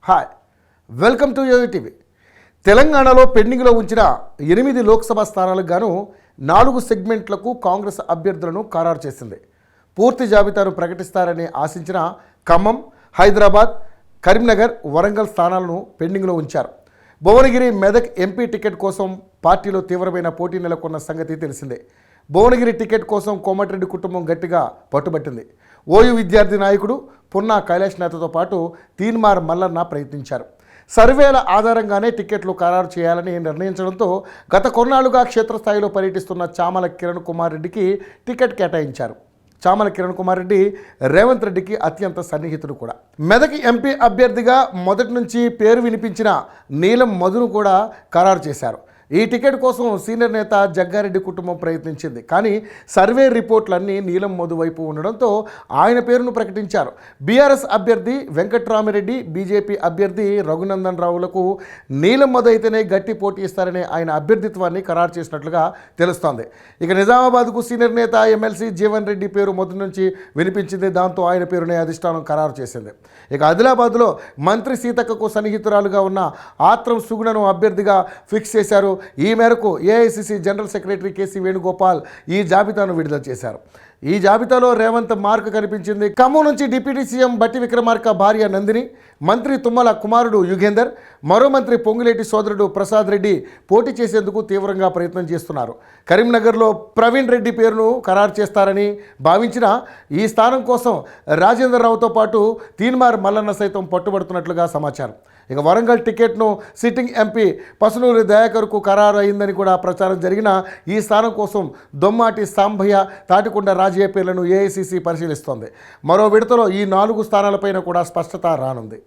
Hi, welcome to YoYo TV. తెలంగాణలో పెండింగ్లో ఉంచిన 8 లోక్సభ స్థానాలకు గాను 4 సెగ్మెంట్లకు కాంగ్రెస్ అభ్యర్థులను ఖరారు చేసింది. పూర్తి జాబితాను ప్రకటిస్తారని ఆశించిన ఖమ్మం, హైదరాబాద్, కరీంనగర్, వరంగల్ స్థానాలను పెండింగ్లో ఉంచారు. భువనగిరి, మెదక్ ఎంపీ టికెట్ కోసం పార్టీలో తీవ్రమైన పోటీ నెలకొన్న సంగతి తెలిసిందే. భువనగిరి టికెట్ కోసం కోమటిరెడ్డి కుటుంబం గట్టిగా పట్టుబట్టింది. ఓయూ విద్యార్థి నాయకుడు పున్నా కైలాష్నాథ్తో పాటు తీన్మార్ మల్లన్న ప్రయత్నించారు. సర్వేల ఆధారంగానే టికెట్లు ఖరారు చేయాలని నిర్ణయించడంతో గత కొన్నాళ్లుగా క్షేత్రస్థాయిలో పర్యటిస్తున్న చామల కిరణ్ కుమార్ రెడ్డికి టికెట్ కేటాయించారు. చామల కిరణ్ కుమార్ రెడ్డి రేవంత్ రెడ్డికి అత్యంత సన్నిహితుడు కూడా. మెదక్ ఎంపీ అభ్యర్థిగా మొదటి నుంచి పేరు వినిపించిన నీలం మధును కూడా ఖరారు చేశారు. ఈ టికెట్ కోసం సీనియర్ నేత జగ్గారెడ్డి కుటుంబం ప్రయత్నించింది. కానీ సర్వే రిపోర్ట్లన్నీ నీలం మధు వైపు ఉండడంతో ఆయన పేరును ప్రకటించారు. బీఆర్ఎస్ అభ్యర్థి వెంకట్రామిరెడ్డి, బీజేపీ అభ్యర్థి రఘునందన్ రావులకు నీలం మధు అయితేనే గట్టి పోటీ ఇస్తారనే ఆయన అభ్యర్థిత్వాన్ని ఖరారు చేసినట్లుగా తెలుస్తోంది. ఇక నిజామాబాద్కు సీనియర్ నేత ఎమ్మెల్సీ జీవన్ రెడ్డి పేరు మొదటి నుంచి వినిపించింది. దాంతో ఆయన పేరునే అధిష్టానం ఖరారు చేసింది. ఇక ఆదిలాబాద్లో మంత్రి సీతక్కకు సన్నిహితురాలుగా ఉన్న ఆత్రం సుగుణను అభ్యర్థిగా ఫిక్స్ చేశారు. ఈ మేరకు AICC general secretary KC Venugopal ఈ జాబితాను విడుదల చేశారు. ఈ జాబితాలో రేవంత్ మార్క్ కనిపించింది. ఖమ్మం నుంచి డిప్యూటీ సీఎం బట్టి విక్రమార్క భార్య నందిని, మంత్రి తుమ్మల కుమారుడు యుగేందర్, మరో మంత్రి పొంగులేటి సోదరుడు ప్రసాద్ రెడ్డి పోటీ చేసేందుకు తీవ్రంగా ప్రయత్నం చేస్తున్నారు. కరీంనగర్లో ప్రవీణ్ రెడ్డి పేరును ఖరారు చేస్తారని భావించిన ఈ స్థానం కోసం రాజేందర్ రావుతో పాటు తీన్మార్ మల్లన్న సైతం పట్టుబడుతున్నట్లుగా సమాచారం. ఇక వరంగల్ టికెట్ను సిట్టింగ్ ఎంపీ పసునూరి దయాకర్కు ఖరారు అయిందని కూడా ప్రచారం జరిగిన ఈ స్థానం కోసం దొమ్మాటి సాంభయ్య, తాటికొండ రాజయ్య పేర్లను ఏఐసిసి పరిశీలిస్తోంది. మరో విడతలో ఈ 4 స్థానాలపైన కూడా స్పష్టత రానుంది.